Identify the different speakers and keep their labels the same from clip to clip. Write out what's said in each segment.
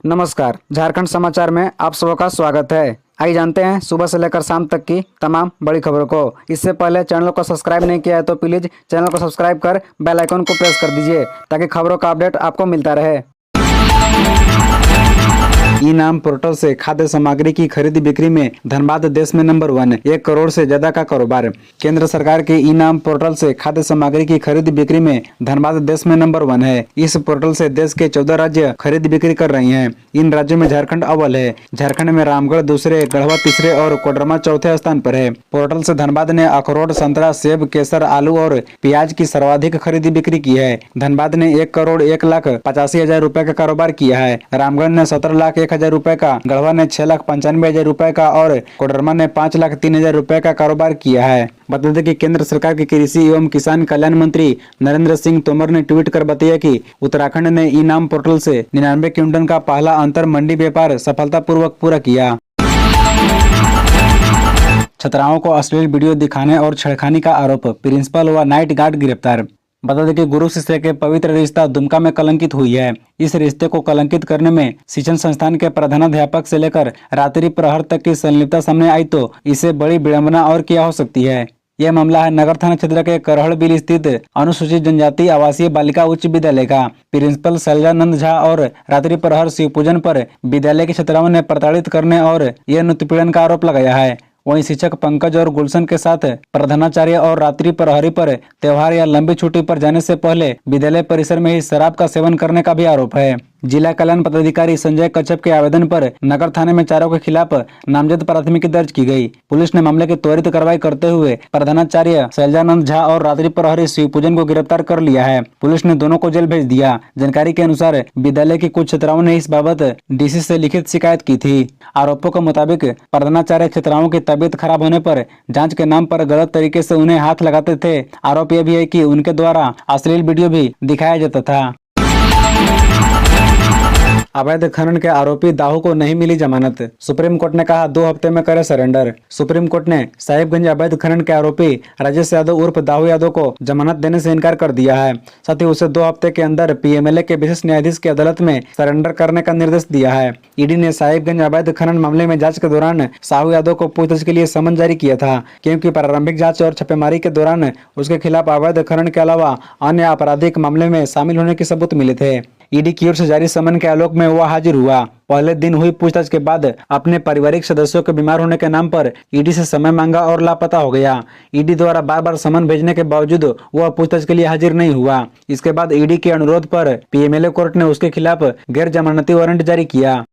Speaker 1: नमस्कार, झारखंड समाचार में आप सबका स्वागत है। आइए जानते हैं सुबह से लेकर शाम तक की तमाम बड़ी खबरों को। इससे पहले चैनल को सब्सक्राइब नहीं किया है तो प्लीज चैनल को सब्सक्राइब कर बेल आइकन को प्रेस कर दीजिए ताकि खबरों का अपडेट आपको मिलता रहे। ई नाम पोर्टल से खाद्य सामग्री की खरीदी बिक्री में धनबाद देश में नंबर 1, 1 करोड़ से ज्यादा का कारोबार। केंद्र सरकार के ई नाम पोर्टल से खाद्य सामग्री की खरीदी बिक्री में धनबाद देश में नंबर 1 है। इस पोर्टल से देश के 14 राज्य खरीद बिक्री कर रही हैं। इन राज्यों में झारखंड अव्वल है। झारखंड में रामगढ़ दूसरे, गढ़वा तीसरे और कोडरमा चौथे स्थान पर है। पोर्टल से धनबाद ने अखरोट, संतरा, सेब, केसर, आलू और प्याज की सर्वाधिक खरीदी बिक्री की है। धनबाद ने 1,01,85,000 रुपए का कारोबार किया है। रामगढ़ ने 17,01,000 रुपए का, गढ़वा ने 6,95,000 रुपए का और कोडरमा ने 5,03,000 रुपए का कारोबार किया है। बता दें कि केंद्र सरकार के कृषि एवं किसान कल्याण मंत्री नरेंद्र सिंह तोमर ने ट्वीट कर बताया कि उत्तराखंड ने ई नाम पोर्टल से 99 क्विंटल का पहला अंतर मंडी व्यापार सफलतापूर्वक पूरा किया। छात्राओं को अश्लील वीडियो दिखाने और छेड़खानी का आरोप, प्रिंसिपल व नाइट गार्ड गिरफ्तार। बता दें कि गुरु शिष्य के पवित्र रिश्ता दुमका में कलंकित हुई है। इस रिश्ते को कलंकित करने में शिक्षण संस्थान के प्रधानाध्यापक से लेकर रात्रि प्रहर तक की संलिप्तता सामने आई तो इसे बड़ी विडंबना और क्या हो सकती है। यह मामला है नगर थाना क्षेत्र के करहड़ बिल स्थित अनुसूचित जनजाति आवासीय बालिका उच्च विद्यालय का। प्रिंसिपल शैलजानंद झा और रात्रि प्रहर शिव पूजन पर विद्यालय के छात्राओं ने प्रताड़ित करने और यह उत्पीड़न का आरोप लगाया है। वहीं शिक्षक पंकज और गुलशन के साथ प्रधानाचार्य और रात्रि प्रहरी पर त्योहार या लंबी छुट्टी पर जाने से पहले विद्यालय परिसर में ही शराब का सेवन करने का भी आरोप है। जिला कल्याण पदाधिकारी संजय कच्छप के आवेदन पर नगर थाने में चारों के खिलाफ नामजद प्राथमिकी दर्ज की गई। पुलिस ने मामले की त्वरित कार्रवाई करते हुए प्रधानाचार्य शैलजानंद झा और रात्रि प्रहरी शिव पूजन को गिरफ्तार कर लिया है। पुलिस ने दोनों को जेल भेज दिया। जानकारी के अनुसार विद्यालय की कुछ छात्राओं ने इस बाबत डीसी से लिखित शिकायत की थी। आरोपों के मुताबिक प्रधानाचार्य छात्राओं की तबीयत खराब होने पर जांच के नाम पर गलत तरीके से उन्हें हाथ लगाते थे। आरोप यह भी है कि उनके द्वारा अश्लील वीडियो भी दिखाया जाता था। अवैध खनन के आरोपी दाऊ को नहीं मिली जमानत, सुप्रीम कोर्ट ने कहा 2 हफ्ते में करे सरेंडर। सुप्रीम कोर्ट ने साहिबगंज अवैध खनन के आरोपी राजेश यादव उर्फ दाऊ यादव को जमानत देने से इनकार कर दिया है। साथ ही उसे 2 हफ्ते के अंदर पीएमएलए के विशेष न्यायाधीश की अदालत में सरेंडर करने का निर्देश दिया है। ईडी ने साहिबगंज अवैध खनन मामले में जांच के दौरान साहू यादव को पूछताछ के लिए समन जारी किया था, क्योंकि प्रारंभिक जाँच और छापेमारी के दौरान उसके खिलाफ अवैध खनन के अलावा अन्य आपराधिक मामले में शामिल होने के सबूत मिले थे। ईडी की ओर से जारी समन के आलोक में वह हाजिर हुआ। पहले दिन हुई पूछताछ के बाद अपने पारिवारिक सदस्यों के बीमार होने के नाम पर ईडी से समय मांगा और लापता हो गया। ईडी द्वारा बार बार समन भेजने के बावजूद वह पूछताछ के लिए हाजिर नहीं हुआ। इसके बाद ईडी के अनुरोध पर पीएमएलए कोर्ट ने उसके खिलाफ गैर जमानती वारंट जारी किया।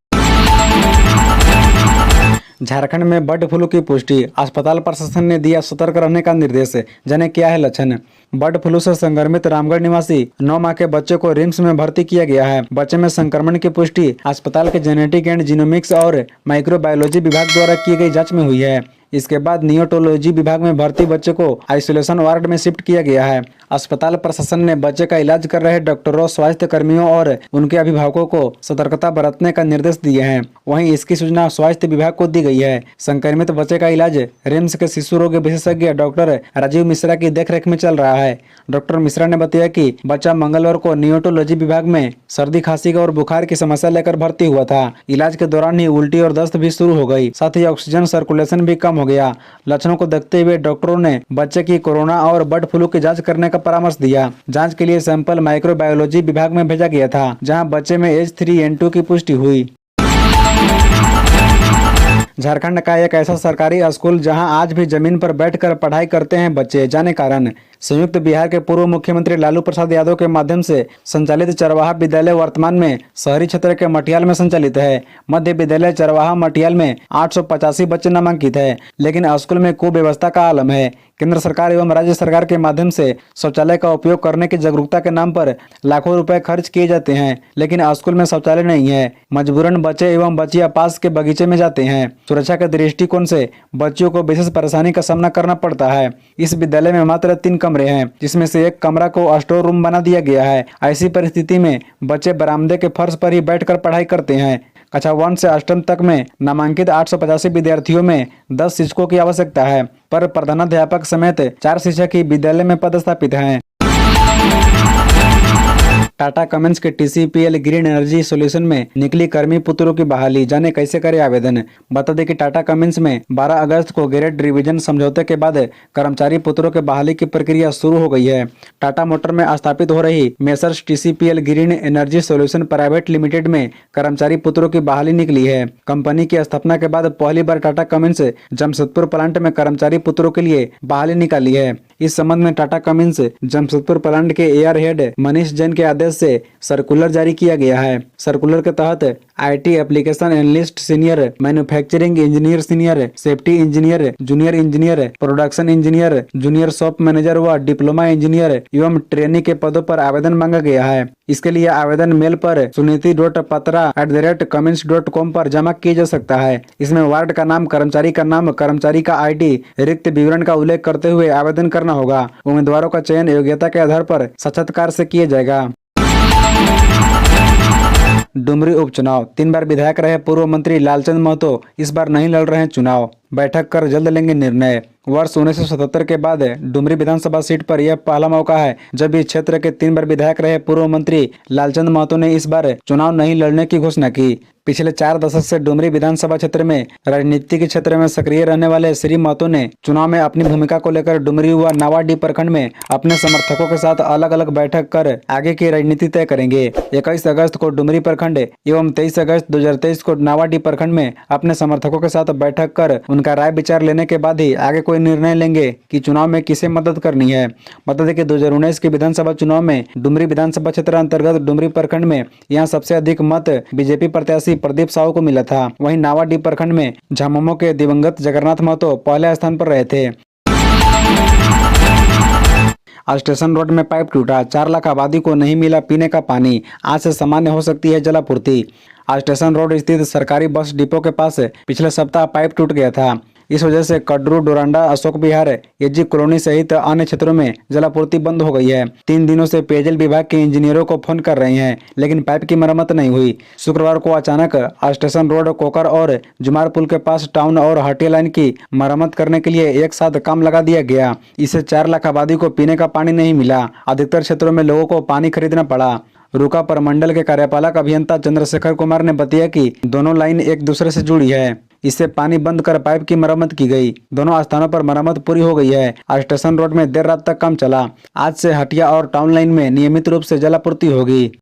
Speaker 1: झारखंड में बर्ड फ्लू की पुष्टि, अस्पताल प्रशासन ने दिया सतर्क रहने का निर्देश। जाने क्या है लक्षण। बर्ड फ्लू से संक्रमित रामगढ़ निवासी 9 माह के बच्चे को रिम्स में भर्ती किया गया है। बच्चे में संक्रमण की पुष्टि अस्पताल के जेनेटिक एंड जीनोमिक्स और माइक्रोबायोलॉजी विभाग द्वारा की गई जांच में हुई है। इसके बाद नियोटोलॉजी विभाग में भर्ती बच्चे को आइसोलेशन वार्ड में शिफ्ट किया गया है। अस्पताल प्रशासन ने बच्चे का इलाज कर रहे डॉक्टरों, स्वास्थ्य कर्मियों और उनके अभिभावकों को सतर्कता बरतने का निर्देश दिए हैं। वहीं इसकी सूचना स्वास्थ्य विभाग को दी गई है। संक्रमित बच्चे का इलाज रिम्स के शिशु रोग विशेषज्ञ डॉक्टर राजीव मिश्रा की देखरेख में चल रहा है। डॉक्टर मिश्रा ने बताया कि बच्चा मंगलवार को नियोटोलॉजी विभाग में सर्दी, खांसी और बुखार की समस्या लेकर भर्ती हुआ था। इलाज के दौरान ही उल्टी और दस्त भी शुरू हो गई, साथ ही ऑक्सीजन सर्कुलेशन भी कम हो गया। लक्षणों को देखते हुए डॉक्टरों ने बच्चे की कोरोना और बर्ड फ्लू की जांच करने का परामर्श दिया। जांच के लिए सैंपल माइक्रोबायोलॉजी विभाग में भेजा गया था, जहां बच्चे में H3N2 की पुष्टि हुई। झारखंड का एक ऐसा सरकारी स्कूल जहां आज भी जमीन पर बैठकर पढ़ाई करते हैं बच्चे, जाने कारण। संयुक्त बिहार के पूर्व मुख्यमंत्री लालू प्रसाद यादव के माध्यम से संचालित चरवाहा विद्यालय वर्तमान में शहरी क्षेत्र के मटियाल में संचालित है। मध्य विद्यालय चरवाहा मटियाल में 885 बच्चे नामांकित है, लेकिन स्कूल में कुव्यवस्था का आलम है। केंद्र सरकार एवं राज्य सरकार के माध्यम से शौचालय का उपयोग करने की जागरूकता के नाम पर लाखों रुपए खर्च किए जाते हैं, लेकिन स्कूल में शौचालय नहीं है। मजबूरन बच्चे एवं बच्चियां पास के बगीचे में जाते हैं। सुरक्षा के दृष्टिकोण से बच्चियों को विशेष परेशानी का सामना करना पड़ता है। इस विद्यालय में मात्र 3 कमरे हैं, जिसमें से एक कमरा को स्टोर रूम बना दिया गया है। ऐसी परिस्थिति में बच्चे बरामदे के फर्श पर ही बैठकर पढ़ाई करते हैं। कक्षा 1 से 8वीं तक में नामांकित 885 विद्यार्थियों में 10 शिक्षकों की आवश्यकता है, पर प्रधानाध्यापक समेत 4 शिक्षक ही विद्यालय में पदस्थापित हैं। टाटा कमिंस के TCPL ग्रीन एनर्जी सॉल्यूशन में निकली कर्मी पुत्रों की बहाली, जाने कैसे करे आवेदन। बता दें कि टाटा कमिंस में 12 अगस्त को ग्रेड रिवीजन समझौते के बाद कर्मचारी पुत्रों के बहाली की प्रक्रिया शुरू हो गई है। टाटा मोटर में स्थापित हो रही messrs TCPL green energy solution private limited में कर्मचारी पुत्रों की बहाली निकली है। कंपनी की स्थापना के बाद पहली बार टाटा कमिंस जमशेदपुर प्लांट में कर्मचारी पुत्रों के लिए बहाली निकाली है। इस संबंध में टाटा कमिंस जमशेदपुर प्लांट के एयर हेड मनीष जैन के आदेश से सर्कुलर जारी किया गया है। सर्कुलर के तहत IT application analyst senior, manufacturing engineer senior, safety engineer, junior engineer, production engineer, junior shop manager व डिप्लोमा इंजीनियर एवं ट्रेनी के पदों पर आवेदन मांगा गया है। इसके लिए आवेदन मेल पर suniti.patra@cummins.com पर जमा किया जा सकता है। इसमें वार्ड का नाम, कर्मचारी का नाम, कर्मचारी का ID, रिक्त विवरण का उल्लेख करते हुए आवेदन करना होगा। उम्मीदवारों का चयन योग्यता के आधार पर साक्षात्कार से किया जाएगा। डुमरी उपचुनाव, 3 बार विधायक रहे पूर्व मंत्री लालचंद महतो इस बार नहीं लड़ रहे हैं चुनाव। बैठक कर जल्द लेंगे निर्णय। वर्ष 1977 के बाद डुमरी विधानसभा सीट पर यह पहला मौका है जब इस क्षेत्र के 3 बार विधायक रहे पूर्व मंत्री लालचंद महतो ने इस बार चुनाव नहीं लड़ने की घोषणा की। पिछले 4 दशक से डुमरी विधानसभा क्षेत्र में राजनीति के क्षेत्र में सक्रिय रहने वाले श्री महतो ने चुनाव में अपनी भूमिका को लेकर डुमरी व नावाडीह प्रखंड में अपने समर्थकों के साथ अलग अलग बैठक कर आगे की रणनीति तय करेंगे। 21 अगस्त को डुमरी प्रखंड एवं 23 अगस्त 2023 को नावाडीह प्रखंड में अपने समर्थकों के साथ बैठक कर उनका राय विचार लेने के बाद ही आगे कोई निर्णय लेंगे कि चुनाव में किसे मदद करनी है। बता दें कि 2019 के विधानसभा चुनाव में डुमरी विधानसभा क्षेत्र अंतर्गत डुमरी प्रखंड में यहां सबसे अधिक मत बीजेपी प्रत्याशी प्रदीप साहू को मिला था। वहीं नावाडीह प्रखंड में झामुमो के दिवंगत जगन्नाथ महतो पहले स्थान पर रहे थे। स्टेशन रोड में पाइप टूटा, 4 लाख आबादी को नहीं मिला पीने का पानी, आज से सामान्य हो सकती है जलापूर्ति। स्टेशन रोड स्थित सरकारी बस डिपो के पास पिछले सप्ताह पाइप टूट गया था। इस वजह से कड्रू, डोरांडा, अशोक विहार, एजी कॉलोनी सहित अन्य क्षेत्रों में जलापूर्ति बंद हो गई है। 3 दिनों से पेयजल विभाग के इंजीनियरों को फोन कर रहे हैं लेकिन पाइप की मरम्मत नहीं हुई। शुक्रवार को अचानक स्टेशन रोड, कोकर और जुमार पुल के पास टाउन और हटिया लाइन की मरम्मत करने के लिए एक साथ काम लगा दिया गया। इससे 4 लाख आबादी को पीने का पानी नहीं मिला। अधिकतर क्षेत्रों में लोगों को पानी खरीदना पड़ा। रूका प्रमंडल के कार्यपालक अभियंता चंद्रशेखर कुमार ने बताया कि दोनों लाइन एक दूसरे से जुड़ी है। इससे पानी बंद कर पाइप की मरम्मत की गई। दोनों स्थानों पर मरम्मत पूरी हो गई है। स्टेशन रोड में देर रात तक काम चला। आज से हटिया और टाउन लाइन में नियमित रूप से जलापूर्ति होगी।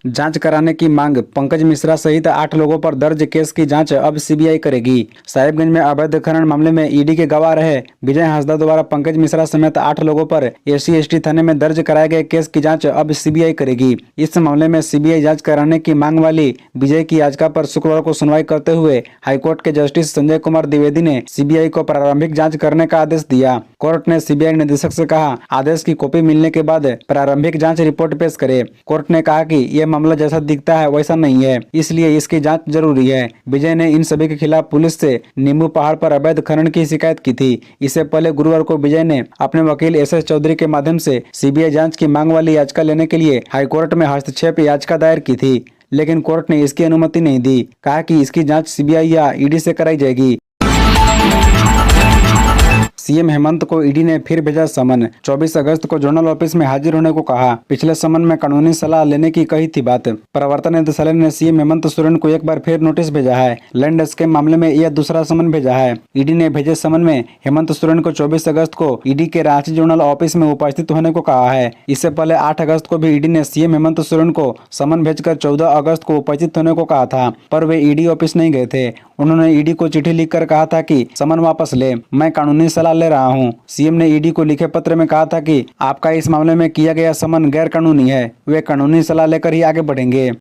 Speaker 1: जांच कराने की मांग, पंकज मिश्रा सहित 8 लोगों पर दर्ज केस की जांच अब CBI करेगी। साहिबगंज में अवैध खनन मामले में ED के गवाह रहे विजय हांसदा द्वारा पंकज मिश्रा समेत 8 लोगों पर SC/ST थाने में दर्ज कराए गए केस की जांच अब CBI करेगी। इस मामले में CBI जांच कराने की मांग वाली विजय की याचिका पर शुक्रवार को सुनवाई करते हुए हाईकोर्ट के जस्टिस संजय कुमार द्विवेदी ने CBI को प्रारंभिक जाँच करने का आदेश दिया। कोर्ट ने CBI निदेशक से कहा, आदेश की कॉपी मिलने के बाद प्रारंभिक जाँच रिपोर्ट पेश करे। कोर्ट ने कहा कि यह मामला जैसा दिखता है वैसा नहीं है, इसलिए इसकी जांच जरूरी है। विजय ने इन सभी के खिलाफ पुलिस से नींबू पहाड़ पर अवैध खनन की शिकायत की थी। इससे पहले गुरुवार को विजय ने अपने वकील SS चौधरी के माध्यम से CBI जांच की मांग वाली याचिका लेने के लिए हाईकोर्ट में हस्तक्षेप याचिका दायर की थी, लेकिन कोर्ट ने इसकी अनुमति नहीं दी। कहा कि इसकी जाँच CBI या ED से कराई जाएगी। CM हेमंत को ED ने फिर भेजा समन। 24 अगस्त को जोनल ऑफिस में हाजिर होने को कहा। पिछले समन में कानूनी सलाह लेने की कही थी बात। प्रवर्तन निदेशालय ने CM हेमंत सोरेन को एक बार फिर नोटिस भेजा है। लैंड स्कैम मामले में यह दूसरा समन भेजा है। ED ने भेजे समन में हेमंत सोरेन को 24 अगस्त को ED के रांची जोनल ऑफिस में उपस्थित होने को कहा है। इससे पहले 8 अगस्त को भी ED ने CM हेमंत सोरेन को समन भेजकर 14 अगस्त को उपस्थित होने को कहा था, पर वे ED ऑफिस नहीं गए थे। उन्होंने ED को चिट्ठी लिखकर कहा था कि समन वापस ले, मैं कानूनी सलाह ले रहा हूं। CM ने ED को लिखे पत्र में कहा था कि आपका इस मामले में किया गया समन गैर कानूनी है। वे कानूनी सलाह लेकर ही आगे बढ़ेंगे।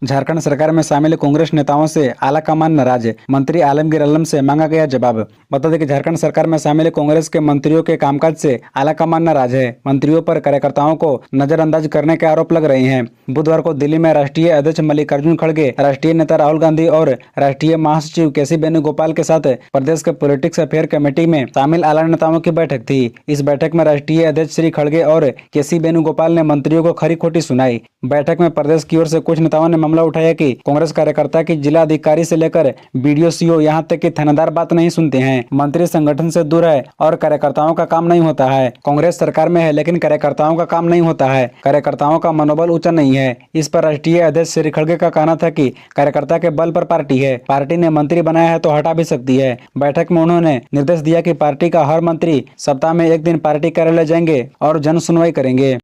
Speaker 1: झारखंड सरकार में शामिल कांग्रेस नेताओं से आलाकमान नाराज, मंत्री आलमगीर आलम से मांगा गया जवाब। बता दें कि झारखंड सरकार में शामिल कांग्रेस के मंत्रियों के कामकाज से आलाकमान नाराज है। मंत्रियों पर कार्यकर्ताओं को नजरअंदाज करने के आरोप लग रहे हैं। बुधवार को दिल्ली में राष्ट्रीय अध्यक्ष मल्लिकार्जुन खड़गे, राष्ट्रीय नेता राहुल गांधी और राष्ट्रीय महासचिव KC वेणुगोपाल के साथ प्रदेश के पॉलिटिक्स अफेयर कमेटी में शामिल आला नेताओं की बैठक थी। इस बैठक में राष्ट्रीय अध्यक्ष श्री खड़गे और KC वेणुगोपाल ने मंत्रियों को खरी खोटी सुनाई। बैठक में प्रदेश की ओर से कुछ नेताओं ने मामला उठाया कि कांग्रेस कार्यकर्ता की जिला अधिकारी से लेकर बीडीओ सीओ यहाँ तक कि थानेदार बात नहीं सुनते हैं। मंत्री संगठन से दूर है और कार्यकर्ताओं का काम नहीं होता है। कांग्रेस सरकार में है लेकिन कार्यकर्ताओं का काम नहीं होता है, कार्यकर्ताओं का मनोबल ऊंचा नहीं है। इस पर राष्ट्रीय अध्यक्ष श्री खड़गे का कहना था कि कार्यकर्ता के बल पर पार्टी है, पार्टी ने मंत्री बनाया है तो हटा भी सकती है। बैठक में उन्होंने निर्देश दिया कि पार्टी का हर मंत्री सप्ताह में एक दिन पार्टी कार्यालय जाएंगे और जन सुनवाई करेंगे।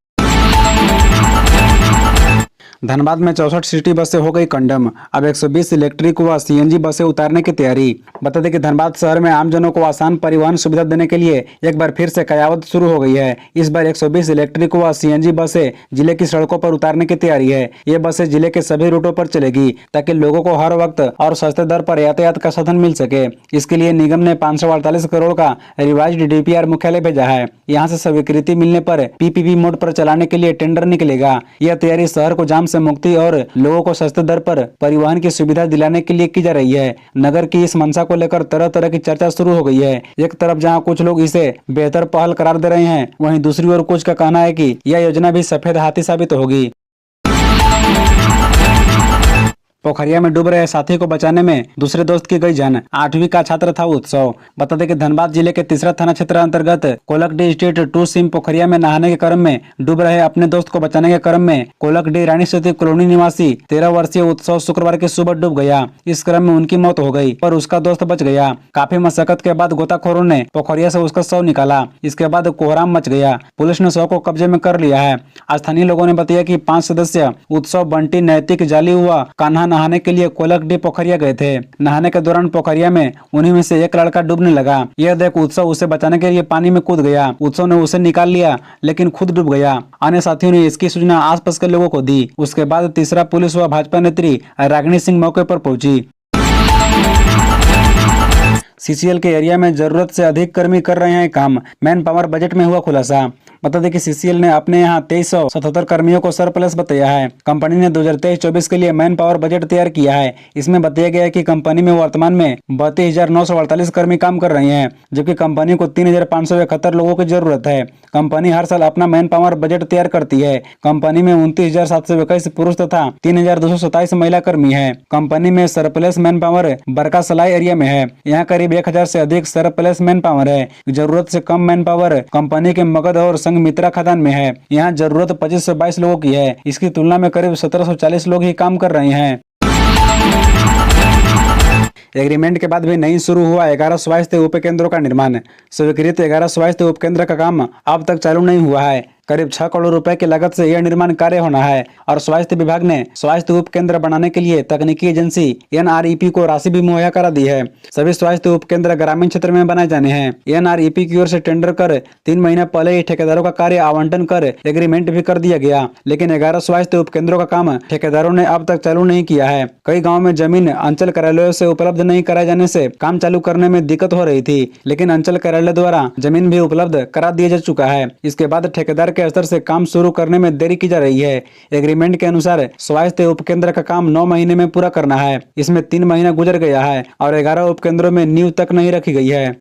Speaker 1: धनबाद में 64 सिटी बसें हो गई कंडम, अब 120 इलेक्ट्रिक व सीएनजी बसें उतारने की तैयारी। बता दें कि धनबाद शहर में आमजनों को आसान परिवहन सुविधा देने के लिए एक बार फिर से कयावत शुरू हो गई है। इस बार 120 इलेक्ट्रिक व सीएनजी बसें जिले की सड़कों पर उतारने की तैयारी है। ये बसें जिले के सभी रूटों पर चलेगी ताकि लोगों को हर वक्त और सस्ते दर पर यातायात का साधन मिल सके। इसके लिए निगम ने 548 करोड़ का रिवाइज्ड डीपीआर मुख्यालय भेजा है। यहाँ से स्वीकृति मिलने पर पीपीपी मोड पर चलाने के लिए टेंडर निकलेगा। यह तैयारी शहर को जाम से मुक्ति और लोगों को सस्ते दर पर परिवहन की सुविधा दिलाने के लिए की जा रही है। नगर की इस मंशा को लेकर तरह तरह की चर्चा शुरू हो गई है। एक तरफ जहां कुछ लोग इसे बेहतर पहल करार दे रहे हैं, वहीं दूसरी ओर कुछ का कहना है कि यह योजना भी सफेद हाथी साबित होगी। पोखरिया में डूब रहे साथी को बचाने में दूसरे दोस्त की गई जान, 8वीं का छात्र था उत्सव। बता दें कि धनबाद जिले के तीसरा थाना क्षेत्र अंतर्गत कोलकडी स्टेट 2 सिम पोखरिया में नहाने के क्रम में डूब रहे अपने दोस्त को बचाने के क्रम में कोलकडी रानी सती कॉलोनी निवासी 13 वर्षीय उत्सव शुक्रवार की सुबह डूब गया। इस क्रम में उनकी मौत हो गई पर उसका दोस्त बच गया। काफी मशक्कत के बाद गोताखोरों ने पोखरिया से उसका शव निकाला। इसके बाद कोहराम मच गया। पुलिस ने शव को कब्जे में कर लिया है। स्थानीय लोगों ने बताया कि 5 सदस्य उत्सव, बंटी, नैतिक, जाली हुआ कान्हा नहाने के लिए कोलकडी पोखरिया गए थे। नहाने के दौरान पोखरिया में उन्हीं में से एक लड़का डूबने लगा। यह देख उत्सव उसे बचाने के लिए पानी में कूद गया। उत्सव ने उसे निकाल लिया लेकिन खुद डूब गया। अन्य साथियों ने इसकी सूचना आसपास के लोगों को दी। उसके बाद तीसरा पुलिस व भाजपा नेत्री रागिनी सिंह मौके पर पहुंची। सीसीएल के एरिया में जरूरत से अधिक कर्मी कर रहे हैं काम, मैन पावर बजट में हुआ खुलासा। बता दें कि सीसीएल ने अपने यहाँ 2377 कर्मियों को सरप्लस बताया है। कंपनी ने 2023-24 के लिए मैन पावर बजट तैयार किया है। इसमें बताया गया है कि कंपनी में वर्तमान में 32,948 कर्मी काम कर रहे हैं, जबकि कंपनी को 3,571 लोगों की जरूरत है। कंपनी हर साल अपना मैन पावर बजट तैयार करती है। कंपनी में 29,721 पुरुष तथा 3,227 महिला कर्मी है। कंपनी में सरप्लस मैन पावर बरका सलाई एरिया में है। यहाँ करीब 1,000 से अधिक सरप्लस मैन पावर है। जरूरत से कम मैन पावर कंपनी के मगध और संघ मित्रा खदान में है। यहाँ जरूरत 2522 लोगों की है। इसकी तुलना में करीब 1740 लोग ही काम कर रहे हैं। एग्रीमेंट के बाद भी नहीं शुरू हुआ 11 स्वास्थ्य उपकेंद्रों का निर्माण। स्वीकृत 11 स्वास्थ्य उपकेंद्र का काम अब तक चालू नहीं हुआ है। करीब 6 करोड़ रुपए की लागत से यह निर्माण कार्य होना है और स्वास्थ्य विभाग ने स्वास्थ्य उपकेंद्र बनाने के लिए तकनीकी एजेंसी NREP को राशि भी मुहैया करा दी है। सभी स्वास्थ्य उपकेंद्र ग्रामीण क्षेत्र में बनाए जाने हैं। NREP की ओर से टेंडर कर 3 महीने पहले ही ठेकेदारों का कार्य आवंटन कर एग्रीमेंट भी कर दिया गया, लेकिन 11 स्वास्थ्य उपकेंद्रों का काम ठेकेदारों ने अब तक चालू नहीं किया है। कई गाँव में जमीन अंचल कार्यालयों से उपलब्ध नहीं कराए जाने से काम चालू करने में दिक्कत हो रही थी, लेकिन अंचल कार्यालय द्वारा जमीन भी उपलब्ध करा दिया जा चुका है। इसके बाद ठेकेदार के स्तर से काम शुरू करने में देरी की जा रही है। एग्रीमेंट के अनुसार स्वास्थ्य उपकेंद्र का काम 9 महीने में पूरा करना है। इसमें 3 महीना गुजर गया है और 11 उपकेंद्रों में नींव तक नहीं रखी गई है।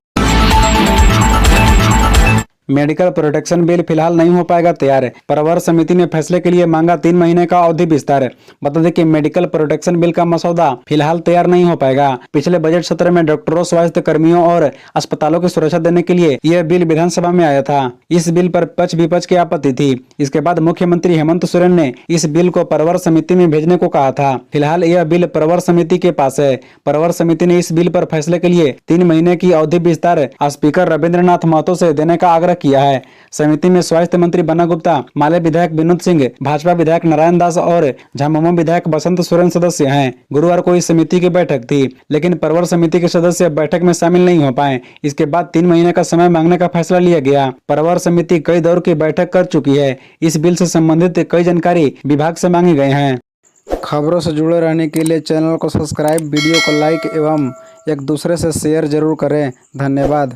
Speaker 1: मेडिकल प्रोटेक्शन बिल फिलहाल नहीं हो पाएगा तैयार, प्रवर समिति ने फैसले के लिए मांगा 3 महीने का अवधि विस्तार। बता दें कि मेडिकल प्रोटेक्शन बिल का मसौदा फिलहाल तैयार नहीं हो पाएगा। पिछले बजट सत्र में डॉक्टरों, स्वास्थ्य कर्मियों और अस्पतालों की सुरक्षा देने के लिए यह बिल विधानसभा में आया था। इस बिल पर पक्ष विपक्ष की आपत्ति थी। इसके बाद मुख्यमंत्री हेमंत सोरेन ने इस बिल को प्रवर समिति में भेजने को कहा था। फिलहाल यह बिल प्रवर समिति के पास है। प्रवर समिति ने इस बिल पर फैसले के लिए 3 महीने की अवधि विस्तार स्पीकर रविंद्रनाथ महतो से देने का आग्रह किया है। समिति में स्वास्थ्य मंत्री बन्ना गुप्ता, माले विधायक विनोद सिंह, भाजपा विधायक नारायण दास और झामुमो विधायक बसंत सोरेन सदस्य हैं। गुरुवार को इस समिति की बैठक थी, लेकिन प्रवर समिति के सदस्य बैठक में शामिल नहीं हो पाए। इसके बाद 3 महीने का समय मांगने का फैसला लिया गया। प्रवर समिति कई दौर की बैठक कर चुकी है। इस बिल से संबंधित कई जानकारी विभाग से मांगे गए हैं। खबरों से जुड़े रहने के लिए चैनल को सब्सक्राइब, वीडियो को लाइक एवं एक दूसरे से शेयर जरूर करें। धन्यवाद।